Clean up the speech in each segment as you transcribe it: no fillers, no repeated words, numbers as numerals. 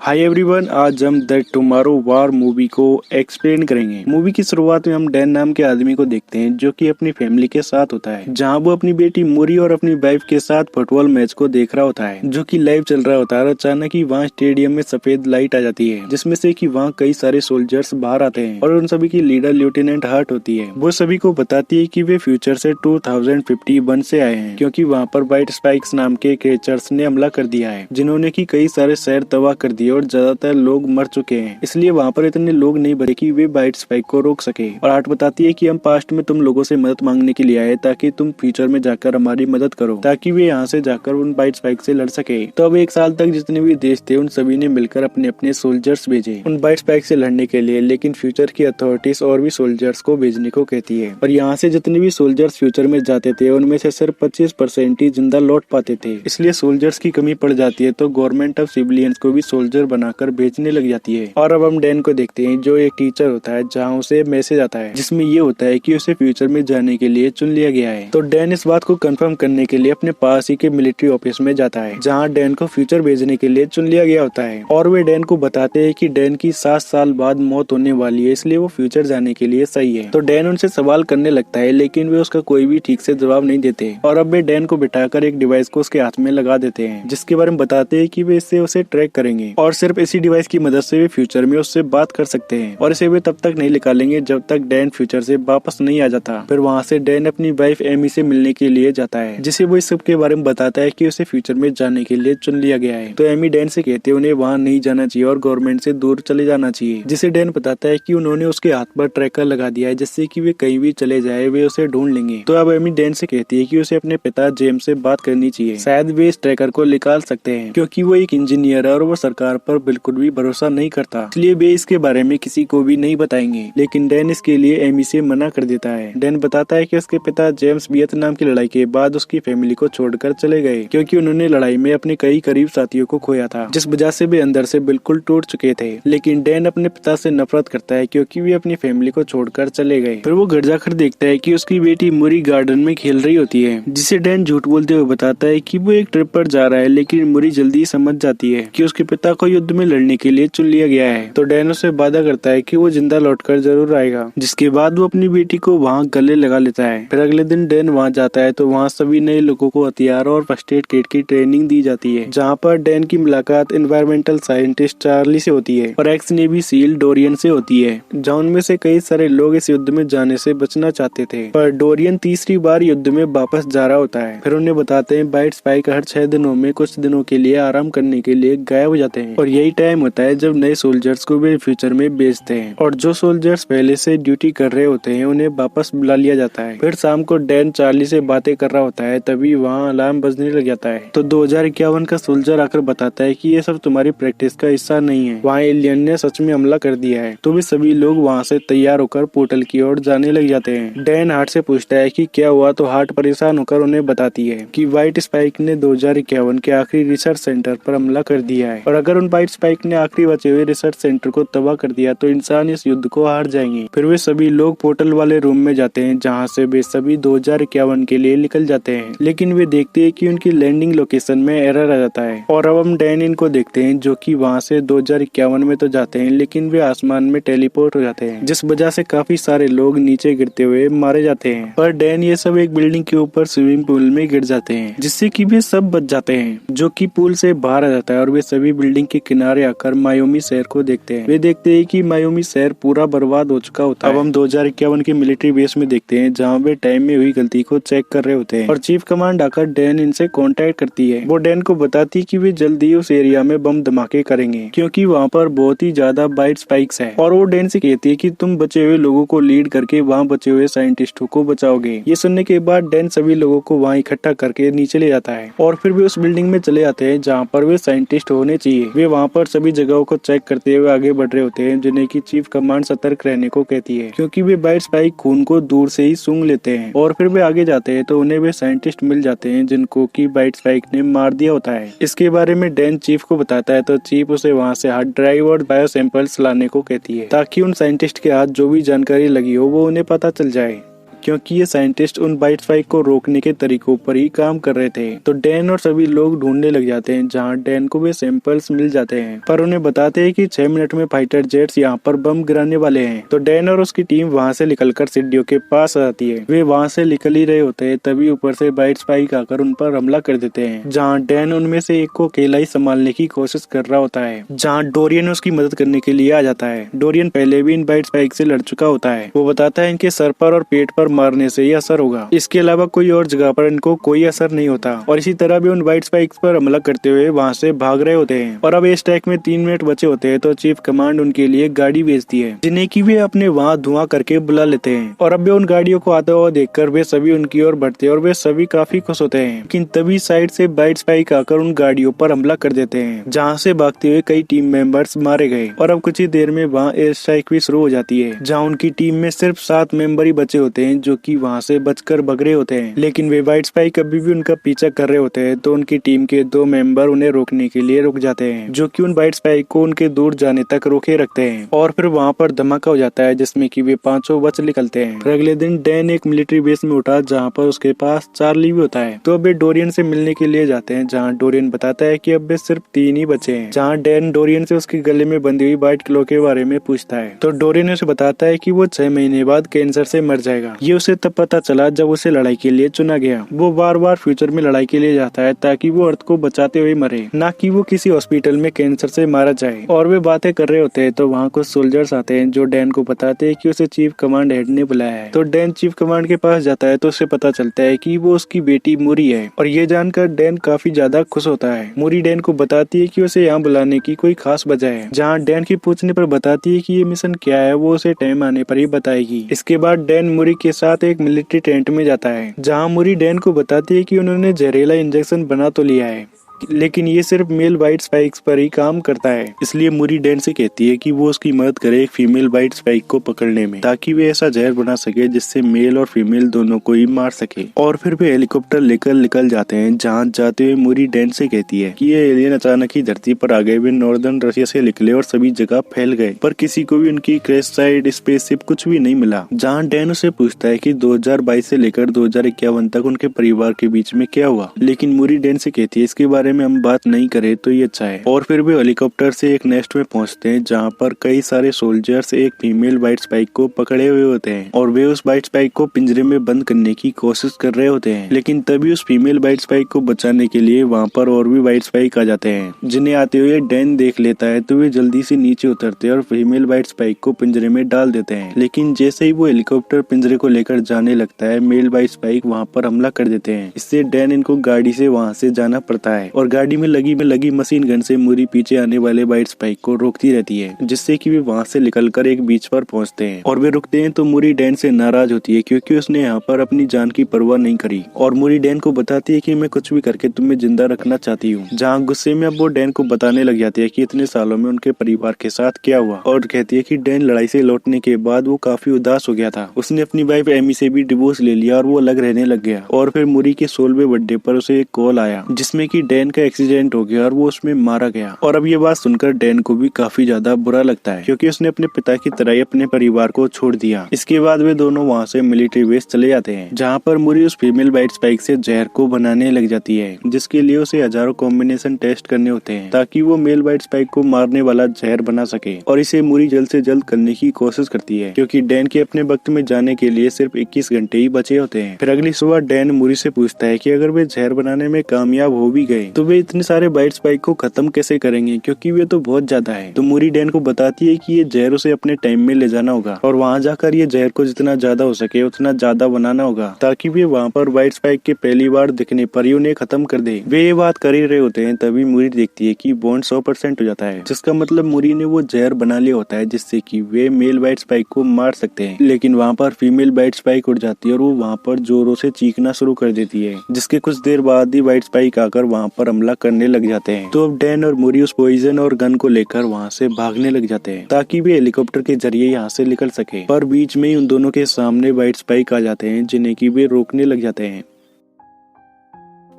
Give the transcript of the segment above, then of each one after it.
Hi everyone, आज हम the tomorrow war movie को एक्सप्लेन करेंगे। मूवी की शुरुआत में हम डैन नाम के आदमी को देखते हैं जो कि अपनी फैमिली के साथ होता है, जहां वो अपनी बेटी मूरी और अपनी वाइफ के साथ फुटबॉल मैच को देख रहा होता है जो कि लाइव चल रहा होता है। और अचानक ही वहाँ स्टेडियम में सफेद लाइट आ जाती है जिसमें से कि वहाँ कई सारे सोल्जर्स बाहर आते हैं और उन सभी की लीडर लेफ्टिनेंट हर्ट होती है। वो सभी को बताती है कि वे फ्यूचर से 2051 से आए हैं क्योंकि वहाँ पर व्हाइट स्पाइक्स नाम के क्रिएचर्स ने हमला कर दिया है जिन्होंने की कई सारे शहर तबाह कर दिए और ज्यादातर लोग मर चुके हैं। इसलिए वहाँ पर इतने लोग नहीं बचे कि वे व्हाइट स्पाइक को रोक सके। और आर्ट बताती है कि हम पास्ट में तुम लोगों से मदद मांगने के लिए आए ताकि तुम फ्यूचर में जाकर हमारी मदद करो ताकि वे यहाँ से जाकर उन व्हाइट स्पाइक से लड़ सके। तो अब 1 साल तक जितने भी देश थे उन सभी ने मिलकर अपने अपने सोल्जर्स भेजे उन व्हाइट स्पाइक से लड़ने के लिए, लेकिन फ्यूचर की अथॉरिटीज और भी सोल्जर्स को भेजने को कहती है। और यहाँ से जितने भी सोल्जर्स फ्यूचर में जाते थे उनमें से सिर्फ 25% ही जिंदा लौट पाते थे। इसलिए सोल्जर्स की कमी पड़ जाती है तो गवर्नमेंट ऑफ सिविलियंस को भी सोल्जर बनाकर भेजने लग जाती है। और अब हम डैन को देखते हैं जो एक टीचर होता है, जहाँ उसे मैसेज आता है जिसमें ये होता है कि उसे फ्यूचर में जाने के लिए चुन लिया गया है। तो डैन इस बात को कंफर्म करने के लिए अपने पास ही के मिलिट्री ऑफिस में जाता है जहाँ डैन को फ्यूचर भेजने के लिए चुन लिया गया होता है। और वे डैन को बताते हैं कि डैन की 7 साल बाद मौत होने वाली है, इसलिए वो फ्यूचर जाने के लिए सही है। तो डैन उनसे सवाल करने लगता है लेकिन वे उसका कोई भी ठीक से जवाब नहीं देते। और अब वे डैन को बिठाकर एक डिवाइस को उसके हाथ में लगा देते हैं जिसके बारे में बताते हैं कि वे इससे उसे ट्रैक करेंगे और सिर्फ इसी डिवाइस की मदद से वे फ्यूचर में उससे बात कर सकते हैं। और इसे वे तब तक नहीं निकालेंगे जब तक डैन फ्यूचर से वापस नहीं आ जाता। फिर वहाँ से डैन अपनी वाइफ एमी से मिलने के लिए जाता है जिसे वो इस सब के बारे में बताता है कि उसे फ्यूचर में जाने के लिए चुन लिया गया है। तो एमी डैन से कहते हैं उन्हें वहाँ नहीं जाना चाहिए और गवर्नमेंट से दूर चले जाना चाहिए, जिसे डैन बताता है कि उन्होंने उसके हाथ पर ट्रैकर लगा दिया है जिससे कि वे कहीं भी चले जाए वे उसे ढूंढ लेंगे। तो अब एमी डैन से कहती है कि उसे अपने पिता जेम्स से बात करनी चाहिए, शायद वे इस ट्रैकर को निकाल सकते हैं क्योंकि वो एक इंजीनियर है और वो सरकार पर बिल्कुल भी भरोसा नहीं करता, इसलिए वे इसके बारे में किसी को भी नहीं बताएंगे। लेकिन डैन इसके लिए एमी से मना कर देता है। डैन बताता है कि उसके पिता जेम्स वियतनाम की लड़ाई के बाद उसकी फैमिली को छोड़कर चले गए क्योंकि उन्होंने लड़ाई में अपने कई करीब साथियों को खोया था, जिस वजह से वे अंदर से बिल्कुल टूट चुके थे। लेकिन डैन अपने पिता से नफरत करता है क्योंकि वे अपनी फैमिली को छोड़कर चले गए। फिर वो घर जाकर देखता है कि उसकी बेटी मुरी गार्डन में खेल रही होती है, जिसे डैन झूठ बोलते हुए बताता है कि वो एक ट्रिप पर जा रहा है। लेकिन मुरी जल्दी समझ जाती है कि उसके पिता को युद्ध में लड़ने के लिए चुन लिया गया है। तो डैन उसे वादा करता है कि वो जिंदा लौटकर जरूर आएगा, जिसके बाद वो अपनी बेटी को वहाँ गले लगा लेता है। फिर अगले दिन डैन वहाँ जाता है तो वहाँ सभी नए लोगों को हथियार और फर्स्ट एड किट की ट्रेनिंग दी जाती है, जहाँ पर डैन की मुलाकात एनवायरमेंटल साइंटिस्ट चार्ली से होती है और एक्स नेवी सील डोरियन से होती है, जहाँ उनमें से कई सारे लोग इस युद्ध में जाने से बचना चाहते थे। पर डोरियन तीसरी बार युद्ध में वापस जा रहा होता है। फिर उन्हें बताते हैं व्हाइट स्पाइक हर 6 दिनों में कुछ दिनों के लिए आराम करने के लिए गायब हो जाते हैं और यही टाइम होता है जब नए सोल्जर्स को वे फ्यूचर में भेजते हैं और जो सोल्जर्स पहले से ड्यूटी कर रहे होते हैं उन्हें वापस बुला लिया जाता है। फिर शाम को डैन चार्ली से बातें कर रहा होता है, तभी वहाँ अलार्म बजने लग जाता है। तो 2051 का सोल्जर आकर बताता है कि ये सब तुम्हारी प्रैक्टिस का हिस्सा नहीं है, वहाँ एलियन ने सच में हमला कर दिया है। तो वे सभी लोग वहाँ से तैयार होकर पोर्टल की ओर जाने लग जाते हैं। डैन हार्ट से पूछता है कि क्या हुआ, तो हार्ट परेशान होकर उन्हें बताती है कि व्हाइट स्पाइक ने 2051 के आखिरी रिसर्च सेंटर पर हमला कर दिया है और अगर उन व्हाइट स्पाइक ने आखिरी बचे हुए रिसर्च सेंटर को तबाह कर दिया तो इंसान इस युद्ध को हार जाएंगे। फिर वे सभी लोग पोर्टल वाले रूम में जाते हैं जहाँ से वे सभी 2051 के लिए निकल जाते हैं, लेकिन वे देखते हैं कि उनकी लैंडिंग लोकेशन में एरर आ जाता है। और अब हम डैन इनको देखते हैं जो कि वहाँ से 2051 में तो जाते हैं लेकिन वे आसमान में टेलीपोर्ट हो जाते हैं, जिस वजह से काफी सारे लोग नीचे गिरते हुए मारे जाते हैं। पर डैन ये सब एक बिल्डिंग के ऊपर स्विमिंग पूल में गिर जाते हैं जिससे कि वे सब बच जाते हैं, जो कि पूल से बाहर आ जाता है और वे सभी बिल्डिंग के किनारे आकर मायोमी शहर को देखते हैं। वे देखते हैं कि मायोमी शहर पूरा बर्बाद हो चुका होता है। अब हम 2051 के मिलिट्री बेस में देखते हैं जहाँ वे टाइम में हुई गलती को चेक कर रहे होते हैं और चीफ कमांड आकर डैन इनसे कांटेक्ट करती है। वो डैन को बताती कि वे जल्दी उस एरिया में बम धमाके करेंगे क्योंकि वहाँ पर बहुत ही ज्यादा व्हाइट स्पाइक्स है। और वो डैन से कहती है कि तुम बचे हुए लोगों को लीड करके वहाँ बचे हुए साइंटिस्टों को बचाओगे। ये सुनने के बाद डैन सभी लोगों को वहाँ इकट्ठा करके नीचे ले जाता है और फिर वे उस बिल्डिंग में चले जाते हैं जहाँ पर वे साइंटिस्ट होने चाहिए। वे वहाँ पर सभी जगहों को चेक करते हुए आगे बढ़ रहे होते हैं, जिन्हें की चीफ कमांड सतर्क रहने को कहती है क्योंकि वे व्हाइट स्पाइक खून को दूर से ही सूंघ लेते हैं। और फिर वे आगे जाते हैं तो उन्हें वे साइंटिस्ट मिल जाते हैं जिनको की व्हाइट स्पाइक ने मार दिया होता है। इसके बारे में डैन चीफ को बताता है तो चीफ उसे वहाँ से हार्ड ड्राइव और बायो सैंपल्स लाने को कहती है ताकि उन साइंटिस्ट के हाथ जो भी जानकारी लगी हो वो उन्हें पता चल जाए क्योंकि ये साइंटिस्ट उन वाइट स्पाइक को रोकने के तरीकों पर ही काम कर रहे थे। तो डैन और सभी लोग ढूंढने लग जाते हैं, जहाँ डैन को वे सैंपल्स मिल जाते हैं, पर उन्हें बताते हैं कि 6 मिनट में फाइटर जेट्स यहाँ पर बम गिराने वाले हैं। तो डैन और उसकी टीम वहाँ से निकलकर सीढ़ियों के पास आती है। वे वहाँ से निकल ही रहे होते हैं, तभी ऊपर से वाइट स्पाइक आकर उन पर हमला कर देते हैं, जहाँ डैन उनमें से एक को अकेला ही संभालने की कोशिश कर रहा होता है, जहाँ डोरियन उसकी मदद करने के लिए आ जाता है। डोरियन पहले भी इन वाइट स्पाइक से लड़ चुका होता है। वो बताता है इनके सर पर और पेट पर मारने से ही असर होगा, इसके अलावा कोई और जगह पर इनको कोई असर नहीं होता। और इसी तरह भी उन वाइट स्पाइक पर हमला करते हुए वहाँ से भाग रहे होते हैं। और अब इस अटैक में 3 मिनट बचे होते हैं, तो चीफ कमांड उनके लिए गाड़ी भेजती है, जिन्हें की वे अपने वहाँ धुआं करके बुला लेते हैं। और अब वे उन गाड़ियों को आता हुआ देखकर वे सभी उनकी ओर बढ़ते हैं और वे सभी काफी खुश होते हैं। लेकिन तभी साइड से वाइट स्पाइक आकर उन गाड़ियों पर हमला कर देते हैं, जहाँ से भागते हुए कई टीम मेंबर्स मारे गए। और अब कुछ ही देर में वहाँ एयर स्ट्राइक भी शुरू हो जाती है, जहाँ उनकी टीम में सिर्फ 7 मेंबर ही बचे होते हैं, जो कि वहाँ से बचकर भग रहे होते हैं। लेकिन वे वाइट स्पाइक अभी भी उनका पीछा कर रहे होते हैं, तो उनकी टीम के 2 मेंबर उन्हें रोकने के लिए रुक जाते हैं, जो कि उन वाइट स्पाइक को उनके दूर जाने तक रोके रखते हैं। और फिर वहाँ पर धमाका हो जाता है, जिसमें कि वे 5 बच निकलते हैं। फिर अगले दिन डैन एक मिलिट्री बेस में उठा, जहाँ पर उसके पास चार्ली भी होता है। तो अब वे डोरियन से मिलने के लिए जाते हैं, जहाँ डोरियन बताता है कि अब वे सिर्फ 3 ही बचे हैं। जहाँ डैन डोरियन से उसके गले में बंधी हुई व्हाइट क्लो के बारे में पूछता है, तो डोरियन उसे बताता है कि वो 6 महीने बाद कैंसर से मर जाएगा। ये उसे तब पता चला जब उसे लड़ाई के लिए चुना गया। वो बार बार फ्यूचर में लड़ाई के लिए जाता है, ताकि वो अर्थ को बचाते हुए मरे, ना कि वो किसी हॉस्पिटल में कैंसर से मारा जाए। और वे बातें कर रहे होते हैं, तो वहाँ कुछ सोल्जर्स आते हैं, जो डैन को बताते हैं कि उसे चीफ कमांड हेड ने बुलाया है। तो डैन चीफ कमांड के पास जाता है, तो उसे पता चलता है कि वो उसकी बेटी मूरी है। और ये जानकर डैन काफी ज्यादा खुश होता है। मूरी डैन को बताती है कि उसे यहाँ बुलाने की कोई खास वजह है। जहाँ डैन की पूछने पर बताती है कि ये मिशन क्या है, वो उसे टाइम आने पर ही बताएगी। इसके बाद डैन मूरी के साथ एक मिलिट्री टेंट में जाता है, जहाँ मूरी डैन को बताती है कि उन्होंने जहरीला इंजेक्शन बना तो लिया है, लेकिन ये सिर्फ मेल वाइट स्पाइक्स पर ही काम करता है। इसलिए मूरी डैन से कहती है कि वो उसकी मदद करे एक फीमेल वाइट स्पाइक को पकड़ने में, ताकि वे ऐसा जहर बना सके जिससे मेल और फीमेल दोनों को ही मार सके। और फिर वे हेलीकॉप्टर लेकर निकल जाते हैं। जहाँ जाते हुए मूरी डैन से कहती है कि ये एलियन अचानक ही धरती पर आ गए। वे नॉर्दर्न रशिया से निकले और सभी जगह फैल गए, पर किसी को भी उनकी क्रैश साइट स्पेसशिप कुछ भी नहीं मिला। जहाँ डैन उसे पूछता है कि 2022 से लेकर 2051 तक उनके परिवार के बीच में क्या हुआ, लेकिन मूरी डैन से कहती है इसके बारे में हम बात नहीं करें तो ये अच्छा है। और फिर वे हेलीकॉप्टर से एक नेस्ट में पहुंचते हैं, जहां पर कई सारे सोल्जर्स एक फीमेल वाइट स्पाइक को पकड़े हुए होते हैं और वे उस वाइट स्पाइक को पिंजरे में बंद करने की कोशिश कर रहे होते हैं। लेकिन तभी उस फीमेल वाइट स्पाइक को बचाने के लिए वहां पर और भी वाइट स्पाइक आ जाते हैं, जिन्हें आते हुए डैन देख लेता है। तो वे जल्दी से नीचे उतरते हैं और फीमेल वाइट स्पाइक को पिंजरे में डाल देते हैं। लेकिन जैसे ही वो हेलीकॉप्टर पिंजरे को लेकर जाने लगता है, मेल वाइट स्पाइक वहाँ पर हमला कर देते हैं। इससे डैन इनको गाड़ी से वहाँ से जाना पड़ता है और गाड़ी में लगी मशीन गन से मूरी पीछे आने वाले वाइट स्पाइक को रोकती रहती है, जिससे कि वे वहाँ से निकलकर एक बीच पर पहुँचते हैं। और वे रुकते हैं तो मूरी डैन से नाराज होती है, क्योंकि उसने यहाँ पर अपनी जान की परवाह नहीं करी। और मूरी डैन को बताती है कि मैं कुछ भी करके तुम्हें जिंदा रखना चाहती हूँ। जहाँ गुस्से में अब वो डैन को बताने लग जाती है कि इतने सालों में उनके परिवार के साथ क्या हुआ। और कहती है कि डैन लड़ाई से लौटने के बाद वो काफी उदास हो गया था। उसने अपनी वाइफ एमी से भी डिवोर्स ले लिया और वो अलग रहने लग गया। और फिर मूरी के 16वें बर्थडे पर उसे एक कॉल आया, जिसमें कि डैन का एक्सीडेंट हो गया और वो उसमें मारा गया। और अब ये बात सुनकर डैन को भी काफी ज्यादा बुरा लगता है, क्योंकि उसने अपने पिता की तरह ही अपने परिवार को छोड़ दिया। इसके बाद वे दोनों वहाँ से मिलिट्री बेस चले जाते हैं, जहाँ पर मूरी उस फीमेल वाइट स्पाइक से जहर को बनाने लग जाती है, जिसके लिए उसे हजारों कॉम्बिनेशन टेस्ट करने होते हैं, ताकि वो मेल वाइट स्पाइक को मारने वाला जहर बना सके। और इसे मूरी जल्द से जल्द करने की कोशिश करती है, क्योंकि डैन के अपने वक्त में जाने के लिए सिर्फ 21 घंटे ही बचे होते हैं। फिर अगली सुबह डैन मूरी से पूछता है कि अगर वे जहर बनाने में कामयाब हो भी गए तो वे इतने सारे वाइट स्पाइक को खत्म कैसे करेंगे, क्योंकि वे तो बहुत ज्यादा है। तो मूरी डैन को बताती है कि ये जहर उसे अपने टाइम में ले जाना होगा और वहाँ जाकर ये जहर को जितना ज्यादा हो सके उतना ज्यादा बनाना होगा, ताकि वे वहाँ पर व्हाइट स्पाइक के पहली बार दिखने पर ही उन्हें खत्म कर दे। वे ये बात कर ही रहे होते हैं, तभी मूरी देखती है कि बॉन्ड 100% हो जाता है, जिसका मतलब मूरी ने वो जहर बना लिया होता है जिससे कि वे मेल व्हाइट स्पाइक को मार सकते हैं। लेकिन वहाँ पर फीमेल व्हाइट स्पाइक उड़ जाती है और वो वहाँ पर जोरों से चीखना शुरू कर देती है, जिसके कुछ देर बाद ही व्हाइट स्पाइक आकर वहाँ पर हमला करने लग जाते हैं। तो अब डैन और मूरी उस पॉइजन और गन को लेकर वहाँ से भागने लग जाते हैं, ताकि वे हेलीकॉप्टर के जरिए यहाँ से निकल सके। पर बीच में ही उन दोनों के सामने व्हाइट स्पाइक आ जाते हैं, जिन्हें की वे रोकने लग जाते हैं।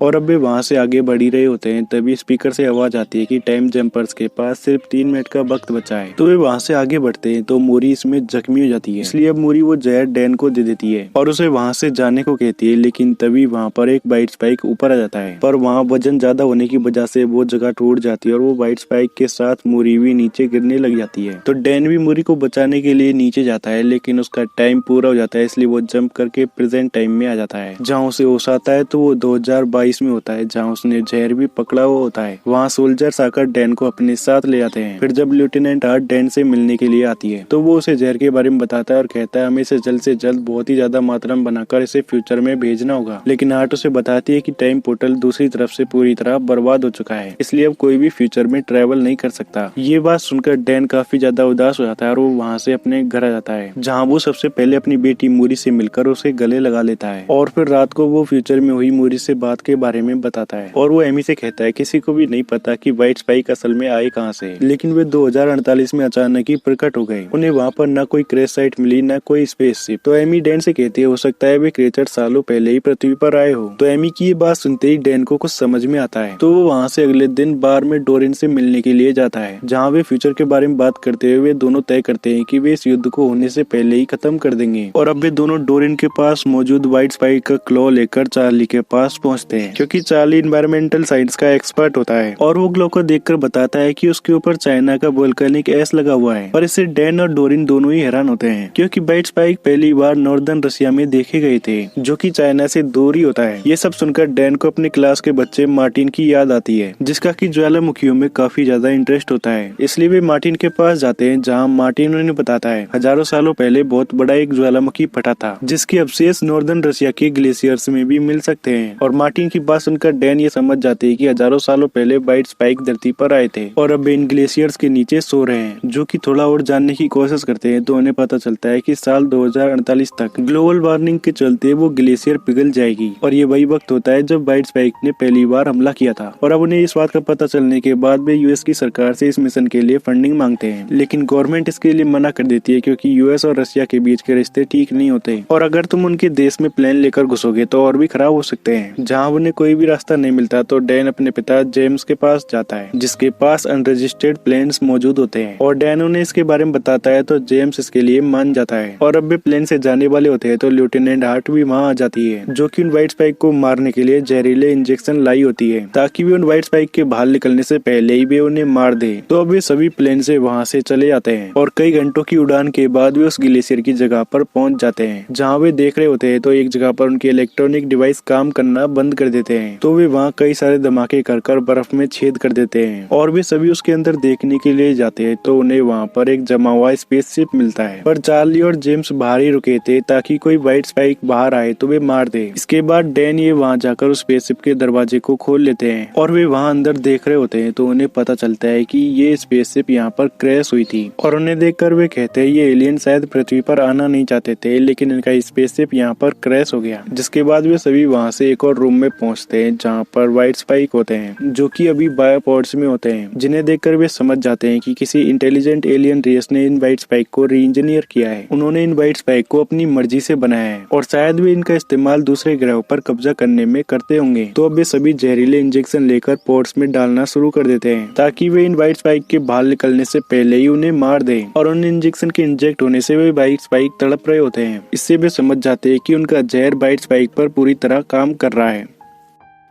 और अब वे वहाँ से आगे बढ़ ही रहे होते हैं, तभी स्पीकर से आवाज आती है कि टाइम जंपर्स के पास सिर्फ 3 मिनट का वक्त बचा है। तो वे वहाँ से आगे बढ़ते हैं तो मोरी इसमें जख्मी हो जाती है, इसलिए अब मोरी वो जहर डैन को दे देती है और उसे वहाँ से जाने को कहती है। लेकिन तभी वहाँ पर एक वाइट स्पाइक ऊपर आ जाता है, पर वहाँ वजन ज्यादा होने की वजह से वो जगह टूट जाती है और वो वाइट स्पाइक के साथ मोरी भी नीचे गिरने लग जाती है। तो डैन भी मोरी को बचाने के लिए नीचे जाता है, लेकिन उसका टाइम पूरा हो जाता है, इसलिए वो जंप करके प्रेजेंट टाइम में आ जाता है। जहाँ उसे होश आता है तो वो 2022 में होता है, जहाँ उसने जहर भी पकड़ा हुआ होता है। वहाँ सोल्जर्स आकर डैन को अपने साथ ले जाते हैं। फिर जब लेफ्टिनेंट हार्ट डैन से मिलने के लिए आती है तो वो उसे जहर के बारे में बताता है और कहता है हमें इसे जल्द से जल्द बहुत ही ज्यादा मात्रा में बनाकर इसे फ्यूचर में भेजना होगा। लेकिन हार्ट उसे बताती है कि टाइम पोर्टल दूसरी तरफ से पूरी तरह बर्बाद हो चुका है, इसलिए अब कोई भी फ्यूचर में ट्रेवल नहीं कर सकता। ये बात सुनकर डैन काफी ज्यादा उदास हो जाता है और वो वहाँ से अपने घर आ जाता है, जहाँ वो सबसे पहले अपनी बेटी मोरी से मिलकर उसे गले लगा लेता है और फिर रात को वो फ्यूचर में हुई मोरी से बात के बारे में बताता है। और वो एमी से कहता है किसी को भी नहीं पता कि व्हाइट स्पाइक असल में आए कहाँ से, लेकिन वे 2048 में अचानक ही प्रकट हो गए। उन्हें वहाँ पर न कोई क्रैश साइट मिली न कोई स्पेसशिप। तो एमी डैन से कहती है हो सकता है वे क्रिएचर सालों पहले ही पृथ्वी पर आए हो। तो एमी की ये बात सुनते ही डैन को कुछ समझ में आता है, तो वो वहाँ से अगले दिन बार में डोरिन से मिलने के लिए जाता है, जहाँ वे फ्यूचर के बारे में बात करते हुए दोनों तय करते हैं कि वे इस युद्ध को होने से पहले ही खत्म कर देंगे। और अब वे दोनों डोरिन के पास मौजूद व्हाइट स्पाइक का क्लॉ लेकर चार्ली के पास पहुँचते हैं, क्योंकि चार्ली इन्वायरमेंटल साइंस का एक्सपर्ट होता है और वो क्लॉ को देखकर बताता है कि उसके ऊपर चाइना का वोल्केनिक ऐश लगा हुआ है। और इससे डैन और डोरिन दोनों ही हैरान होते हैं, क्योंकि व्हाइट स्पाइक पहली बार नॉर्दर्न रशिया में देखे गए थे, जो कि चाइना से दूर ही होता है। ये सब सुनकर डैन को अपने क्लास के बच्चे मार्टिन की याद आती है, जिसका कि ज्वालामुखियों में काफी ज्यादा इंटरेस्ट होता है। इसलिए वे मार्टिन के पास जाते हैं, जहाँ मार्टिन उन्हें बताता है हजारों सालों पहले बहुत बड़ा एक ज्वालामुखी फटा था, जिसके अवशेष नॉर्दर्न रशिया के ग्लेशियर्स में भी मिल सकते हैं। और मार्टिन की बात सुनकर डैन ये समझ जाते हैं कि हजारों सालों पहले व्हाइट स्पाइक धरती पर आए थे और अब इन ग्लेशियर्स के नीचे सो रहे हैं। जो कि थोड़ा और जानने की कोशिश करते हैं तो उन्हें पता चलता है कि साल 2048 तक ग्लोबल वार्मिंग के चलते वो ग्लेशियर पिघल जाएगी और ये वही वक्त होता है जब व्हाइट स्पाइक ने पहली बार हमला किया था। और अब उन्हें इस बात का पता चलने के बाद वे यूएस की सरकार से इस मिशन के लिए फंडिंग मांगते हैं, लेकिन गवर्नमेंट इसके लिए मना कर देती है, क्योंकि यूएस और रशिया के बीच के रिश्ते ठीक नहीं होते और अगर तुम उनके देश में प्लेन लेकर घुसोगे तो और भी खराब हो सकते हैं। जहाँ उन्हें कोई भी रास्ता नहीं मिलता तो डैन अपने पिता जेम्स के पास जाता है, जिसके पास अनरजिस्टर्ड प्लेन्स मौजूद होते हैं और डैन उन्हें इसके बारे में बताता है तो जेम्स इसके लिए मान जाता है। और अब वे प्लेन से जाने वाले होते हैं तो लेफ्टिनेंट हार्ट भी वहाँ आ जाती है, जो कि उन व्हाइट स्पाइक को मारने के लिए जहरीले इंजेक्शन लाई होती है, ताकि वे उन व्हाइट स्पाइक के बाहर निकलने से पहले ही वे उन्हें मार दे। तो अब वे सभी प्लेन से वहाँ से चले जाते हैं और कई घंटों की उड़ान के बाद वे उस ग्लेशियर की जगह पर पहुँच जाते हैं। जहाँ वे देख रहे होते हैं तो एक जगह पर उनके इलेक्ट्रॉनिक डिवाइस काम करना बंद कर देते हैं, तो वे वहाँ कई सारे धमाके कर बर्फ में छेद कर देते हैं और वे सभी उसके अंदर देखने के लिए जाते हैं। तो उन्हें वहाँ पर एक जमा हुआ स्पेसशिप मिलता है, पर चार्ली और जेम्स बाहर ही रुके थे ताकि कोई व्हाइट स्पाइक बाहर आए तो वे मार दे। इसके बाद डैन ये वहाँ जाकर उस स्पेसशिप के दरवाजे को खोल लेते हैं और वे वहाँ अंदर देख रहे होते हैं तो उन्हें पता चलता है कि ये स्पेसशिप यहाँ पर क्रैश हुई थी। और उन्हें देखकर वे कहते हैं ये एलियन शायद पृथ्वी पर आना नहीं चाहते थे, लेकिन इनका स्पेसशिप यहाँ पर क्रैश हो गया। जिसके बाद वे सभी वहाँ से एक और रूम में पहुँचते हैं जहाँ पर व्हाइट स्पाइक होते हैं, जो कि अभी बायोपोड्स में होते हैं, जिन्हें देखकर वे समझ जाते हैं कि किसी इंटेलिजेंट एलियन रेस ने इन व्हाइट स्पाइक को री इंजीनियर किया है। उन्होंने इन व्हाइट स्पाइक को अपनी मर्जी से बनाया है और शायद वे इनका इस्तेमाल दूसरे ग्रहों पर कब्जा करने में करते होंगे। तो अब वे सभी जहरीले इंजेक्शन लेकर पोर्ट्स में डालना शुरू कर देते हैं ताकि वे इन व्हाइट स्पाइक के बाहर निकलने से पहले ही उन्हें मार दें। और उन इंजेक्शन के इंजेक्ट होने से वे व्हाइट स्पाइक तड़प रहे होते हैं। इससे वे समझ जाते हैं कि उनका जहर व्हाइट स्पाइक पर पूरी तरह काम कर रहा है,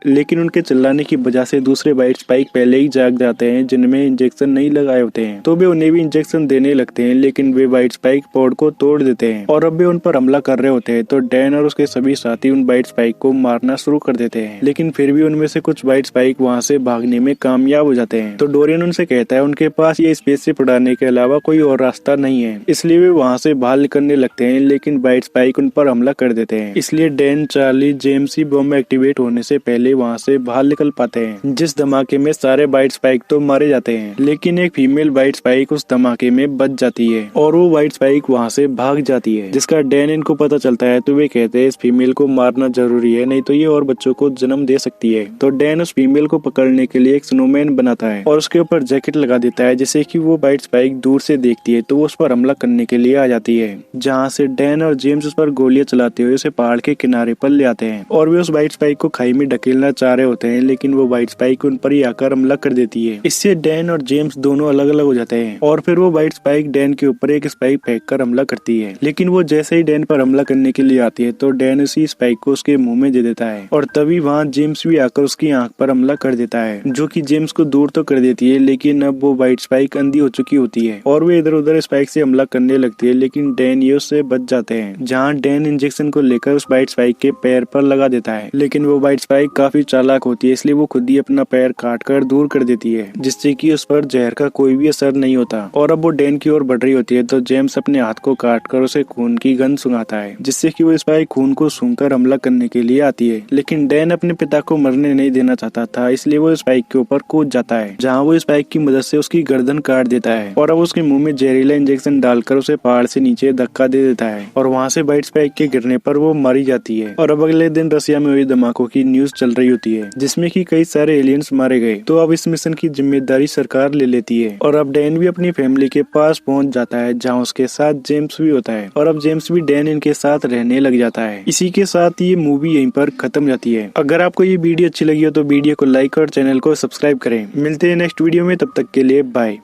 लेकिन उनके चिल्लाने की वजह से दूसरे व्हाइट स्पाइक पहले ही जाग जाते हैं जिनमें इंजेक्शन नहीं लगाए होते हैं। तो वे उन्हें भी इंजेक्शन देने लगते हैं, लेकिन वे व्हाइट स्पाइक पॉड को तोड़ देते हैं और अब वे उन पर हमला कर रहे होते हैं। तो डैन और उसके सभी साथी उन व्हाइट स्पाइक को मारना शुरू कर देते हैं, लेकिन फिर भी उनमें से कुछ व्हाइट स्पाइक वहाँ से भागने में कामयाब हो जाते हैं। तो डोरियन उनसे कहता है उनके पास ये स्पेसशिप उड़ाने के अलावा कोई और रास्ता नहीं है, इसलिए वे वहाँ से बाहर निकलने लगते हैं, लेकिन व्हाइट स्पाइक उन पर हमला कर देते हैं। इसलिए डैन, चार्ली, जेम्स ही बम एक्टिवेट होने से पहले वहाँ से बाहर निकल पाते हैं, जिस धमाके में सारे व्हाइट स्पाइक तो मारे जाते हैं, लेकिन एक फीमेल व्हाइट स्पाइक उस धमाके में बच जाती है और वो व्हाइट स्पाइक वहाँ से भाग जाती है। जिसका डैन इनको पता चलता है तो वे कहते हैं इस फीमेल को मारना जरूरी है, नहीं तो ये और बच्चों को जन्म दे सकती है। तो डैन उस फीमेल को पकड़ने के लिए एक स्नोमैन बनाता है और उसके ऊपर जैकेट लगा देता है, जिससे कि वो व्हाइट स्पाइक दूर से देखती है तो वो उस पर हमला करने के लिए आ जाती है, जहाँ से डैन और जेम्स उस पर गोलियां चलाते हुए उसे पहाड़ के किनारे पर ले आते हैं और वे उस व्हाइट स्पाइक को खाई में ढकेल खेलना चाह रहे होते हैं, लेकिन वो व्हाइट स्पाइक उन पर ही आकर हमला कर देती है। इससे डैन और जेम्स दोनों अलग अलग हो जाते हैं और फिर वो व्हाइट स्पाइक डैन के ऊपर एक स्पाइक फेंक कर हमला करती है। लेकिन वो जैसे ही डैन पर हमला करने के लिए आती है तो डैन उसी स्पाइक को उसके मुंह में दे देता है और तभी वहाँ जेम्स भी आकर उसकी आंख पर हमला कर देता है, जो कि जेम्स को दूर तो कर देती है, लेकिन अब वो व्हाइट स्पाइक अंधी हो चुकी होती है और वो इधर उधर स्पाइक से हमला करने लगती है। लेकिन डैन ये उससे बच जाते हैं, जहाँ डैन इंजेक्शन को लेकर उस व्हाइट स्पाइक के पैर पर लगा देता है। लेकिन वो व्हाइट स्पाइक काफी चालाक होती है, इसलिए वो खुद ही अपना पैर काट कर दूर कर देती है, जिससे कि उस पर जहर का कोई भी असर नहीं होता। और अब वो डैन की ओर बढ़ रही होती है तो जेम्स अपने हाथ को काट कर उसे खून की गंध सुंघाता है, जिससे कि वो स्पाइक खून को सूंघकर हमला करने के लिए आती है। लेकिन डैन अपने पिता को मरने नहीं देना चाहता था, इसलिए वो स्पाइक के ऊपर कूद जाता है, जहाँ वो स्पाइक की मदद से उसकी गर्दन काट देता है और अब उसके मुंह में जहरीला इंजेक्शन डालकर उसे पहाड़ से नीचे धक्का दे देता है और वहाँ से व्हाइट स्पाइक के गिरने पर वो मारी जाती है। और अब अगले दिन रसिया में हुई धमाकों की न्यूज चल रही होती है, जिसमें कि कई सारे एलियंस मारे गए। तो अब इस मिशन की जिम्मेदारी सरकार ले लेती है और अब डैन भी अपनी फैमिली के पास पहुंच जाता है, जहां उसके साथ जेम्स भी होता है और अब जेम्स भी डैन इनके साथ रहने लग जाता है। इसी के साथ ये मूवी यहीं पर खत्म जाती है। अगर आपको ये वीडियो अच्छी लगी हो तो वीडियो को लाइक और चैनल को सब्सक्राइब करें। मिलते हैं नेक्स्ट वीडियो में, तब तक के लिए बाय।